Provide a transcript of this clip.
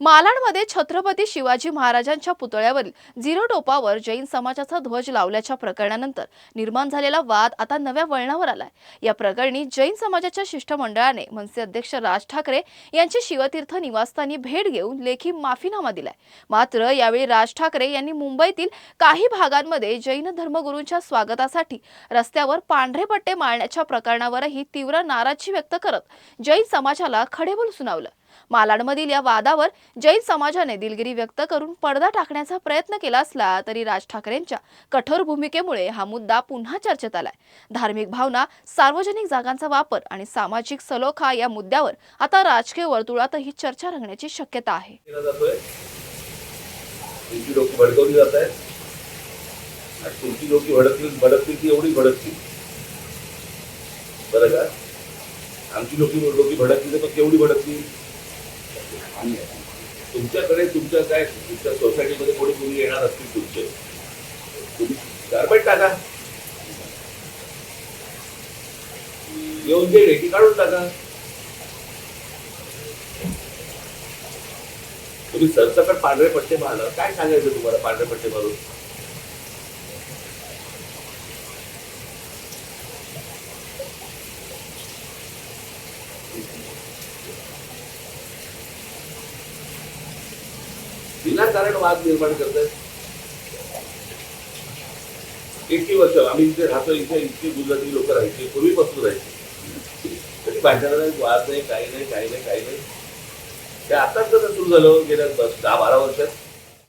मालाडमध्ये छत्रपती शिवाजी महाराजांच्या पुतळ्यावरील झिरो टोपावर जैन समाजाचा ध्वज लावल्याच्या प्रकरणानंतर निर्माण झालेला वाद आता नव्या वळणावर आलाय। या प्रकरणी जैन समाजाच्या शिष्टमंडळाने मनसे अध्यक्ष राज ठाकरे यांची शिवतीर्थ निवासस्थानी भेट घेऊन लेखी माफीनामा दिलाय। मात्र यावेळी राज ठाकरे यांनी मुंबईतील काही भागांमध्ये जैन धर्मगुरूंच्या स्वागतासाठी रस्त्यावर पांढरे पट्टे मारण्याच्या प्रकरणावरही तीव्र नाराजी व्यक्त करत जैन समाजाला खडेबोल सुनावलं। मालाडमधील या वादावर जैन समाजाने दिलगिरी व्यक्त करून पडदा टाकण्याचा प्रयत्न केला असला तरी राज ठाकरेंच्या कठोर भूमिकेमुळे हा मुद्दा पुन्हा चर्चेत आलाय। धार्मिक भावना, सार्वजनिक जागांचा वापर आणि सामाजिक सलोखा या मुद्द्यावर आता राजकीय वर्तुळातही चर्चा रंगण्याची शक्यता आहे। तुमची लोक भडकतील ती एवढी भडकतील बरं का, आमची लोक भडकतील तर केवढी भडकतील। तुमच्याकडे तुमच्या काय तुमच्या सोसायटीमध्ये कोणी येणार असतील तुमचे, तुम्ही गारबेट टाका, येऊन जे रेटी काढून टाका। तुम्ही सरसकट पांढरे पट्टे मारणार, काय सांगायचं तुम्हाला पांढरे पट्टे मारून? विनाकारण वाद निर्माण करतात। इतकी वर्ष आम्ही इथे राहतो, इथे इतकी गुजराती लोक राहायचे, पूर्वीपासून राहायचे, तरी भांडणारा वाद नाही, काही नाही, काही नाही, काही नाही। ते आताच कसं सुरू झालं गेल्या 10-12 वर्षात?